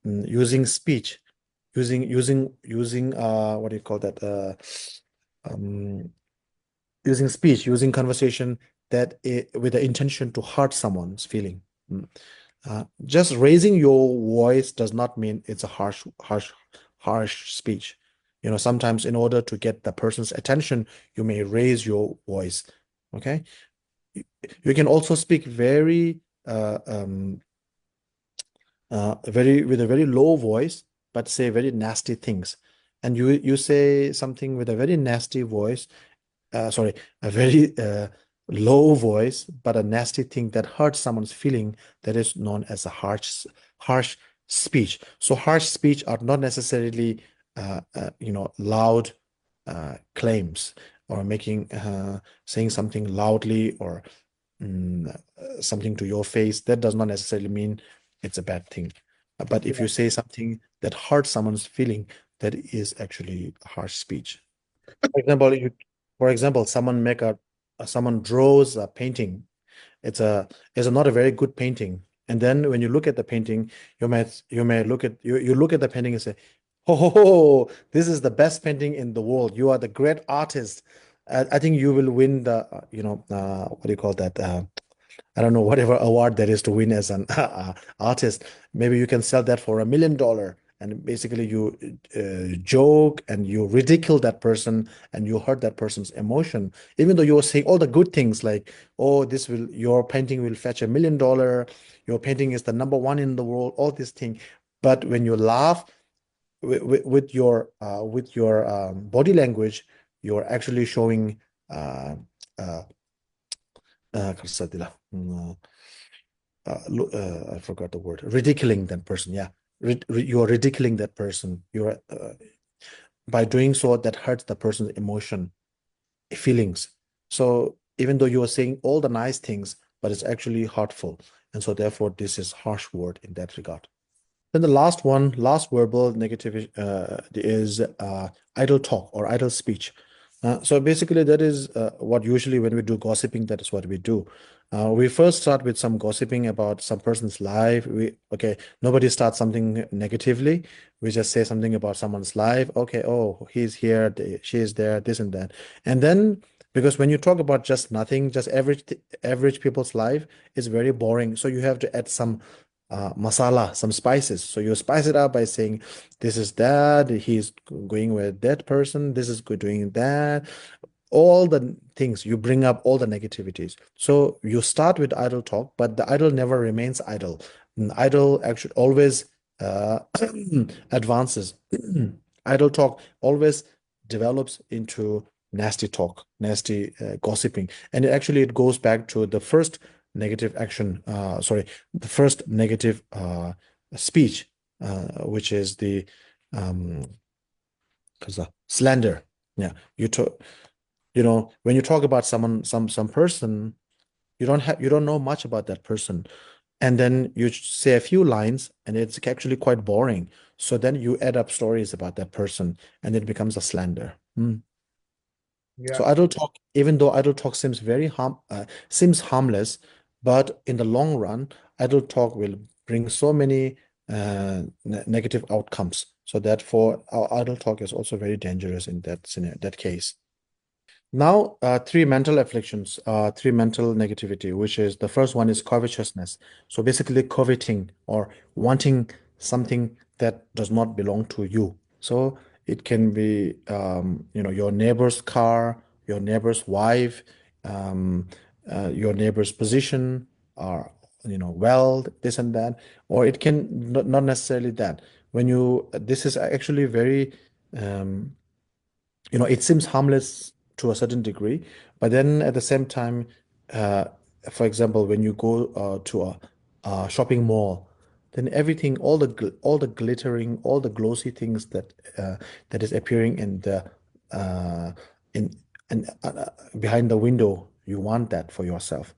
using speech, using what do you call that? Using speech, using conversation that with the intention to hurt someone's feeling. Just raising your voice does not mean it's a harsh speech. You know, sometimes in order to get the person's attention, you may raise your voice. Okay. You can also speak very with a very low voice, but say very nasty things. And you say something with a very nasty voice, sorry, a very low voice, but a nasty thing that hurts someone's feeling, that is known as a harsh speech. So harsh speech are not necessarily loud claims or saying something loudly or something to your face. That does not necessarily mean it's a bad thing. But if you say something that hurts someone's feeling, that is actually harsh speech. For example, someone draws a painting. It's not a very good painting. And then when you look at the painting, you may look at you look at the painting and say, "Oh, this is the best painting in the world. You are the great artist. I think you will win the what do you call that? I don't know, whatever award there is to win as an artist. Maybe you can sell that for $1 million." And basically, you joke and you ridicule that person and you hurt that person's emotion, even though you're saying all the good things like, "Oh, your painting will fetch $1 million. Your painting is the number one in the world." All these things, but when you laugh with your body language, you're actually showing I forgot the word. Ridiculing that person. Yeah, you're ridiculing that person. You're by doing so that hurts the person's emotion, feelings. So even though you are saying all the nice things, but it's actually hurtful, and so therefore this is harsh word in that regard. Then the last verbal negative is idle talk or idle speech. So basically, that is what usually when we do gossiping, that is what we do. We first start with some gossiping about some person's life. Okay, nobody starts something negatively. We just say something about someone's life. Okay, oh, he's here, she is there, this and that. And then, because when you talk about just nothing, just average people's life, it's very boring. So you have to add some masala, some spices. So you spice it up by saying, this is that, he's going with that person, this is good doing that, all the things you bring up, all the negativities. So you start with idle talk, but the idle never remains idle. Idle actually always uh, advances. Idle talk always develops into nasty talk, nasty gossiping, and it goes back to the first negative action. Sorry, the first negative speech, which is the um, slander. Yeah, when you talk about someone, some person, you don't know much about that person, and then you say a few lines, and it's actually quite boring. So then you add up stories about that person, and it becomes a slander. So Yeah, idle talk, even though idle talk seems harmless, but in the long run, idle talk will bring so many negative outcomes. So that for our idle talk is also very dangerous in that scenario, that case. Now, three mental afflictions, three mental negativity, which is the first one is covetousness. So basically, coveting or wanting something that does not belong to you. So it can be, your neighbor's car, your neighbor's wife, um, your neighbor's position, or wealth, this and that. Or it can not necessarily that. This is actually very it seems harmless to a certain degree, but then at the same time, uh, for example, when you go to a shopping mall, then everything, all the glittering, all the glossy things that is appearing uh, in behind the window, you want that for yourself,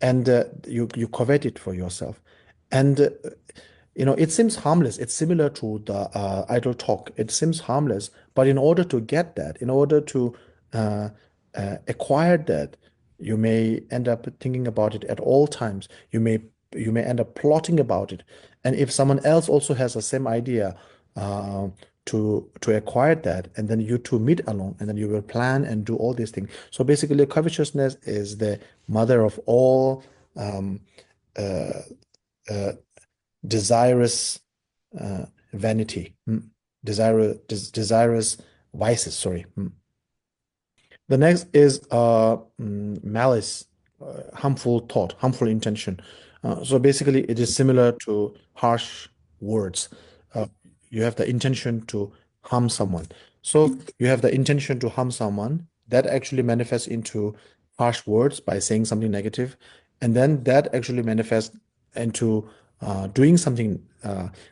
and you covet it for yourself, and it seems harmless. It's similar to the idle talk. It seems harmless, but in order to get that, in order to uh, acquire that, you may end up thinking about it at all times. You may end up plotting about it, and if someone else also has the same idea uh, to acquire that, and then you two meet along, and then you will plan and do all these things. So basically, covetousness is the mother of all um, uh, uh, desirous vanity, desirous vices. Sorry. The next is malice, harmful thought, harmful intention. So basically, it is similar to harsh words. Uh, you have the intention to harm someone. So you have the intention to harm someone that actually manifests into harsh words by saying something negative, and then that actually manifests into doing something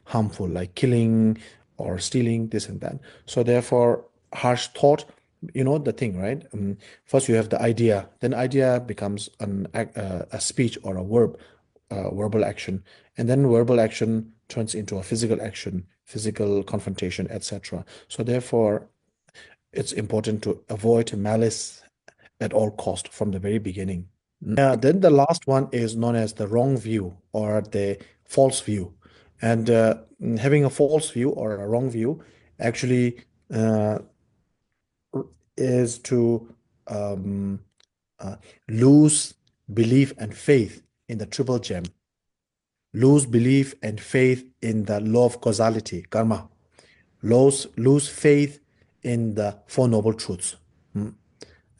harmful, like killing or stealing, this and that. So therefore, harsh thought, you know the thing, right? First you have the idea, then idea becomes a speech or a verbal action, and then verbal action turns into a physical action, physical confrontation, etc. So therefore, it's important to avoid malice at all cost from the very beginning. Yeah, then the last one is known as the wrong view or the false view. And having a false view or a wrong view actually uh, is to um, uh, lose belief and faith in the triple gem, lose belief and faith in the law of causality, karma, lose faith in the Four Noble Truths,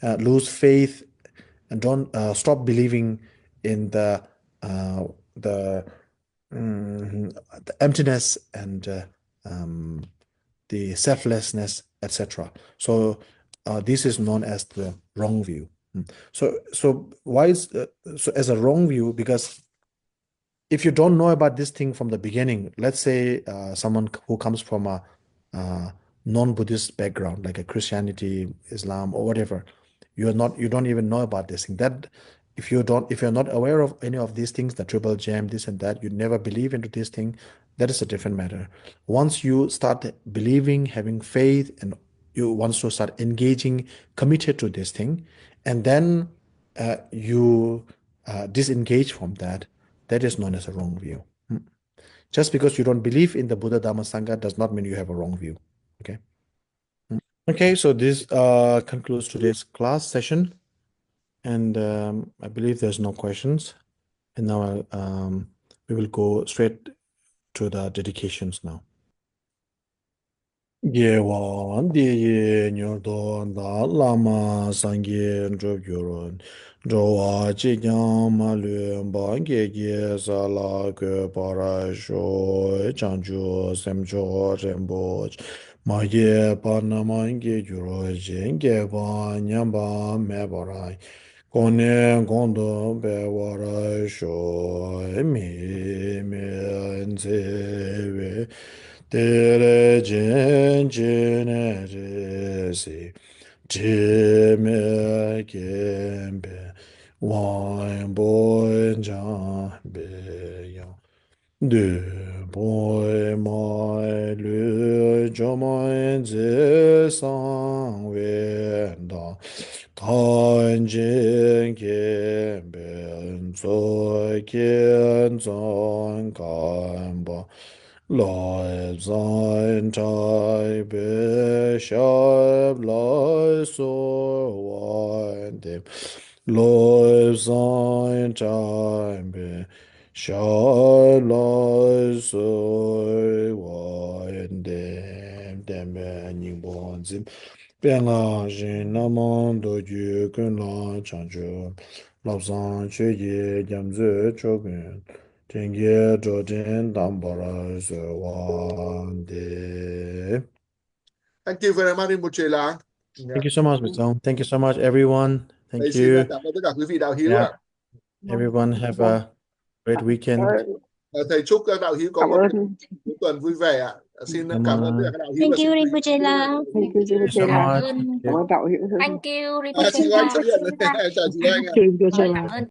lose faith and don't stop believing in uh, the, the emptiness and um, the selflessness, etc. So this is known as the wrong view. So why is so as a wrong view? Because if you don't know about this thing from the beginning, let's say someone who comes from a uh, non-Buddhist background, like a Christianity, Islam, or whatever, you don't even know about this thing. That if you're not aware of any of these things, the triple gem, this and that, you never believe into this thing, that is a different matter. Once you start believing, having faith, and you want to start engaging, committed to this thing, and then you disengage from that, that is known as a wrong view. Just because you don't believe in the Buddha, Dharma, Sangha does not mean you have a wrong view. Okay. Okay, so this concludes today's class session, and I believe there's no questions. And now we will go straight to the dedications now. Yewan diye nyordon da lama sangye drogyoron drowa chigyam malun bangye ge sala ke parasho chanjo semjo remboch maye panamange gyuro jenge ba nyamba mebarai kone gondo bewara sho mi nzewe tere jen jene resi jime kembe wine boy jambe yang de boy my le jomoy ze sang wen da tan jen kembe so kien zong kan ba Lai sein tai beschab lai so wan dem Lai sein tai beschab lai so wan dem ning bon zim Bien la jin namon do ju kun la chan ju Lao san che ye jam ze chogun Tengye Jordan Dambara Zewande. Thank you very much, Rinpoche Lang. Thank you so much, Mr. Song. Thank you so much, everyone. Thank Thầy xin you. cảm ơn tất cả quý vị đạo hữu Yeah. ạ. Everyone have a great weekend. Thầy chúc các đạo hữu có Cảm một ơn. cuối tuần vui vẻ ạ. Xin Cảm cảm ơn tất ơn. cả các đạo hữu. Thank you Rinpoche Lang. Thank you, Thank you so Rinpoche Lang. much. Cảm ơn đạo hữu. Thank you Rinpoche Chị Oanh Lang. xuất hiện. Chào chị Oanh ạ. Rinpoche Cảm Lang. ơn